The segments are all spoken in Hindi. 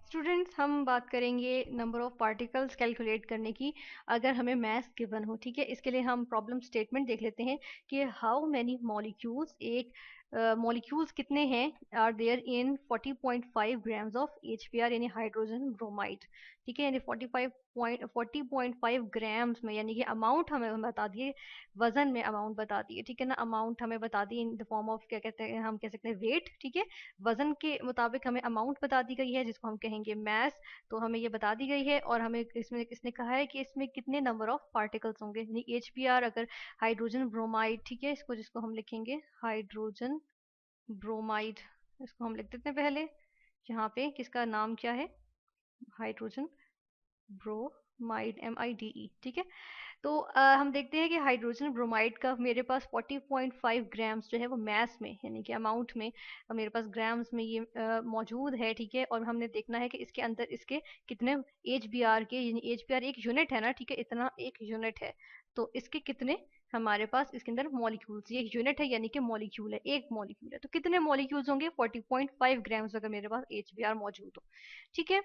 स्टूडेंट्स हम बात करेंगे नंबर ऑफ पार्टिकल्स कैलकुलेट करने की अगर हमें मास गिवन हो। ठीक है, इसके लिए हम प्रॉब्लम स्टेटमेंट देख लेते हैं कि हाउ मैनी मॉलिक्यूल्स, एक मॉलिक्यूल्स कितने हैं are there in 40.5 grams of HBr यानी हाइड्रोजन ब्रोमाइड। ठीक है, यानी 40.5 ग्राम्स में, यानी कि अमाउंट हमें बता दिए, वजन में अमाउंट बता दिए। ठीक है ना, अमाउंट हमें बता दी इन द फॉर्म ऑफ, क्या कहते हैं, हम कह सकते हैं वेट। ठीक है, वजन के मुताबिक हमें अमाउंट बता दी गई है जिसको हम कहेंगे मैस। तो हमें ये बता दी गई है और हमें इसमें इसने कहा है कि इसमें कितने नंबर ऑफ पार्टिकल्स होंगे, यानी HBr अगर हाइड्रोजन ब्रोमाइड। ठीक है, इसको जिसको हम लिखेंगे हाइड्रोजन ब्रोमाइड, इसको हम लिख देते हैं पहले यहाँ पे, किसका नाम क्या है, हाइड्रोजन ब्रोमाइड, MIDE। ठीक है, तो हम देखते हैं कि हाइड्रोजन ब्रोमाइड का मेरे पास 40.5 ग्राम्स जो है वो मैस में, यानी कि अमाउंट में, मेरे पास ग्राम्स में ये मौजूद है। ठीक है, और हमने देखना है कि इसके अंदर इसके कितने HBr के, यानी HBr एक यूनिट है ना। ठीक है, इतना एक यूनिट है, तो इसके कितने हमारे पास इसके अंदर मॉलिक्यूल्स, ये यूनिट है यानी कि मॉलिक्यूल है, एक मॉलिक्यूल है, तो कितने मॉलिक्यूल्स होंगे 40.5 ग्राम्स अगर मेरे पास HBr मौजूद हो। ठीक है,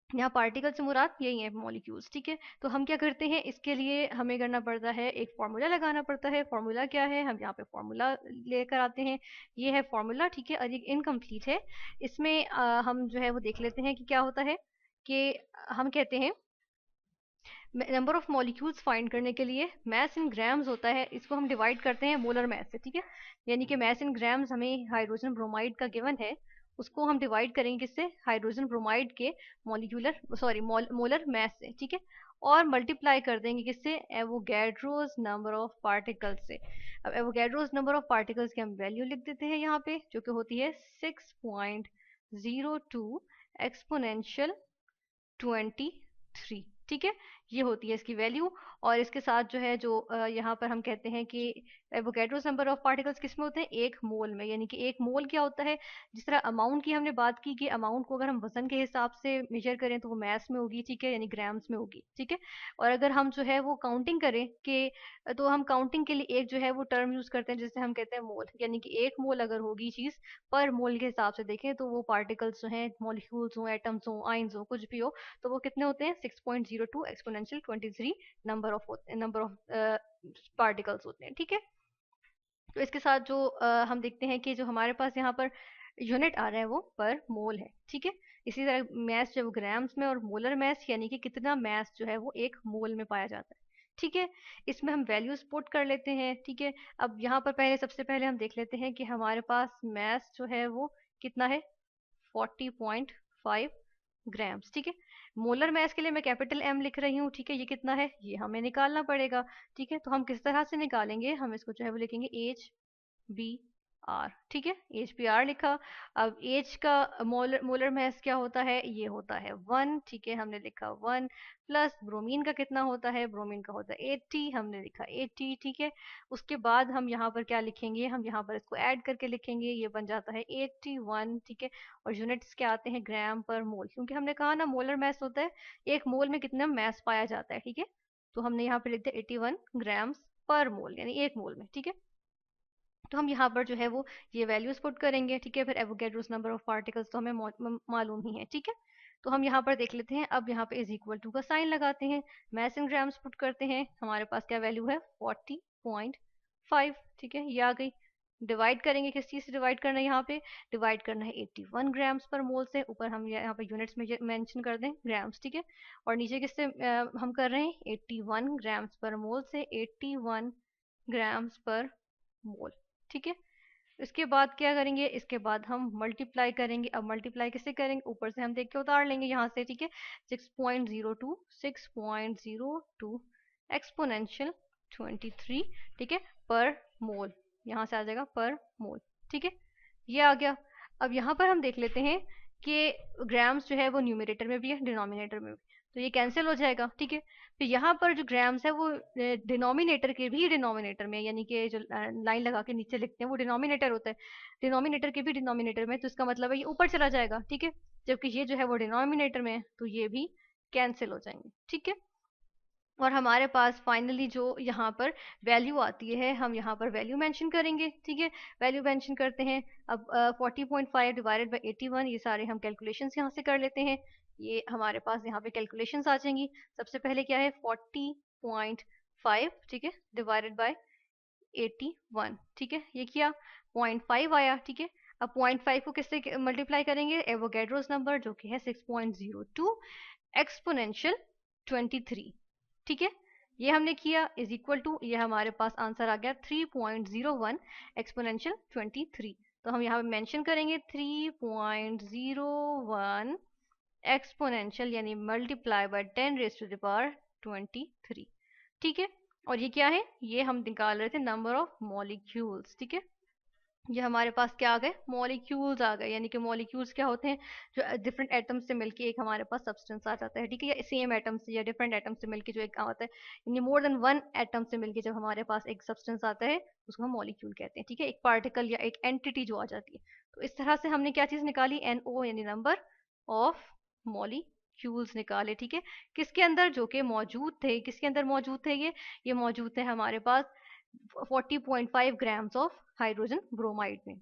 यहाँ पार्टिकल से मुराद यही है मॉलिक्यूल्स। ठीक है, तो हम क्या करते हैं, इसके लिए हमें करना पड़ता है, एक फार्मूला लगाना पड़ता है। फार्मूला क्या है, हम यहाँ पे फार्मूला लेकर आते हैं, ये है फार्मूला। ठीक है, और ये इनकम्प्लीट है, इसमें हम जो है वो देख लेते हैं कि क्या होता है कि हम कहते हैं नंबर ऑफ मॉलिक्यूल्स फाइंड करने के लिए मैस इन ग्राम्स होता है, इसको हम डिवाइड करते हैं मोलर मैस से। ठीक है, यानी कि मैस इन ग्राम्स हमें हाइड्रोजन ब्रोमाइड का गिवन है, उसको हम डिवाइड करेंगे किससे, हाइड्रोजन ब्रोमाइड के मॉलिक्यूलर सॉरी मोलर मैस से। ठीक है, और मल्टीप्लाई कर देंगे किससे, एवोगैड्रोस नंबर ऑफ पार्टिकल्स से। अब एवोगैड्रोस नंबर ऑफ पार्टिकल्स की हम वैल्यू लिख देते हैं यहाँ पे, जो कि होती है 6.02 एक्सपोनेंशियल 23। ठीक है, ये होती है इसकी वैल्यू। और इसके साथ जो है, जो यहाँ पर हम कहते हैं कि एवोगैड्रोस नंबर ऑफ पार्टिकल्स किस में होते हैं, एक मोल में, यानी कि एक मोल क्या होता है, जिस तरह अमाउंट की हमने बात की कि अमाउंट को अगर हम वजन के हिसाब से मेजर करें तो वो मैस में होगी। ठीक है, यानी ग्राम्स में होगी। ठीक है, और अगर हम जो है वो काउंटिंग करें कि, तो हम काउंटिंग के लिए एक जो है वो टर्म यूज करते हैं जिसे हम कहते हैं मोल, यानी कि एक मोल अगर होगी चीज, पर मोल के हिसाब से देखें तो वो पार्टिकल्स जो हैं, मॉलिक्यूल्स हो, एटम्स हो, आइंस हो, कुछ भी हो, तो वो कितने होते हैं, 6.02 एक्सपोनेंशियल 23 नंबर ऑफ पार्टिकल्स होते हैं। ठीक है, तो इसके साथ जो हम देखते हैं कि जो हमारे पास यहाँ पर यूनिट आ रहा है वो पर मोल है। ठीक है, इसी तरह मैस जो ग्राम्स में, और मोलर मैस यानी कि कितना मैस जो है वो एक मोल में पाया जाता है। ठीक है, इसमें हम वैल्यूज पुट कर लेते हैं। ठीक है, अब यहाँ पर पहले, सबसे पहले हम देख लेते हैं कि हमारे पास मैस जो है वो कितना है, 40.5 ग्राम्स। ठीक है, मोलर मैस के लिए मैं कैपिटल M लिख रही हूँ। ठीक है, ये कितना है, ये हमें निकालना पड़ेगा। ठीक है, तो हम किस तरह से निकालेंगे, हम इसको जो है वो लिखेंगे HBr। ठीक है, HBr लिखा। अब H का मोलर मैस क्या होता है, ये होता है 1। ठीक है, हमने लिखा 1, प्लस ब्रोमीन का कितना होता है, ब्रोमीन का होता है 80, हमने लिखा 80। ठीक है, उसके बाद हम यहाँ पर क्या लिखेंगे, हम यहाँ पर इसको ऐड करके लिखेंगे, ये बन जाता है 81। ठीक है, और यूनिट्स क्या आते हैं, ग्राम पर मोल, क्योंकि हमने कहा ना मोलर मैस होता है, एक मोल में कितना मैस पाया जाता है। ठीक है, तो हमने यहाँ पे लिख दिया 81 ग्राम्स पर मोल, यानी एक मोल में। ठीक है, तो हम यहाँ पर जो है वो ये वैल्यूज पुट करेंगे। ठीक है, फिर एवोगैड्रोस नंबर ऑफ पार्टिकल्स तो हमें मालूम ही है। ठीक है, तो हम यहाँ पर देख लेते हैं, अब यहाँ पे इज इक्वल टू का साइन लगाते हैं, मैस इन ग्राम्स पुट करते हैं, हमारे पास क्या वैल्यू है 40.5। ठीक है, ये आ गई। डिवाइड करेंगे, किस चीज से डिवाइड करना है, यहाँ पे डिवाइड करना है 81 ग्राम्स पर मोल से, ऊपर हम यहाँ पे यूनिट्स में मेंशन कर दें ग्राम्स। ठीक है, और नीचे किससे हम कर रहे हैं 81 ग्राम्स पर मोल से, 81 ग्राम्स पर मोल। ठीक है, इसके बाद क्या करेंगे, इसके बाद हम मल्टीप्लाई करेंगे। अब मल्टीप्लाई किससे करेंगे, ऊपर से हम देख के उतार लेंगे यहाँ से। ठीक है, 6.02 एक्सपोनेंशियल 23। ठीक है, पर मोल, यहाँ से आ जाएगा पर मोल। ठीक है, ये आ गया। अब यहाँ पर हम देख लेते हैं कि ग्राम्स जो है वो न्यूमरेटर में भी है, डिनोमिनेटर में भी, तो ये कैंसिल हो जाएगा। ठीक है, तो यहाँ पर जो ग्राम्स है वो डिनोमिनेटर के भी डिनोमिनेटर में, यानी कि जो लाइन लगा के नीचे लिखते हैं वो डिनोमिनेटर होता है, डिनोमिनेटर के भी डिनोमिनेटर में, तो इसका मतलब है ये ऊपर चला जाएगा। ठीक है, जबकि ये जो है वो डिनोमिनेटर में है, तो ये भी कैंसिल हो जाएंगे। ठीक है, और हमारे पास फाइनली जो यहाँ पर वैल्यू आती है, हम यहाँ पर वैल्यू मेंशन करेंगे, ठीक है। वैल्यू मेंशन करते हैं। अब 40.5 डिवाइडेड बाई 81, ये सारे हम कैलकुलेशंस यहाँ से कर लेते हैं। ये हमारे पास यहाँ पे कैलकुलेशंस आ जाएंगी। सबसे पहले क्या है, 40.5, ठीक है, डिवाइडेड बाय 81, ठीक है, ये किया, 0.5 आया, ठीक है। अब 0.5 को किससे मल्टीप्लाई करेंगे, एवोगैड्रोस नंबर जो कि है 6.02 एक्सपोनेंशियल 23, ठीक है। ये हमने किया इज इक्वल टू, ये हमारे पास आंसर आ गया 3.01 एक्सपोनेंशियल 23। तो हम यहाँ पे मेंशन करेंगे 3.01 एक्सपोनेंशियल यानी multiply by 10 raise to the power 23, ठीक है। और ये क्या है, ये हम निकाल रहे थे नंबर ऑफ मॉलिक्यूल्स, ठीक है। ये हमारे पास क्या आ गए, मॉलिक्यूल्स आ गए, यानी कि मॉलिक्यूल्स क्या होते हैं, जो डिफरेंट एटम्स से मिलके एक हमारे पास सब्सटेंस आ जाता है, ठीक है, या सेम एटम से या डिफरेंट एटम से मिलके जो एक आता है, यानी मोर देन वन एटम से मिलके जब हमारे पास एक सब्सटेंस आता है उसको हम मॉलिक्यूल कहते हैं, ठीक है, एक पार्टिकल या एक एंटिटी जो आ जाती है। तो इस तरह से हमने क्या चीज निकाली, NO यानी नंबर ऑफ मॉलिक्यूल्स निकाले, ठीक है। किसके अंदर, जो कि मौजूद थे, किसके अंदर मौजूद थे, ये मौजूद थे हमारे पास 40.5 ग्राम्स ऑफ हाइड्रोजन ब्रोमाइड में।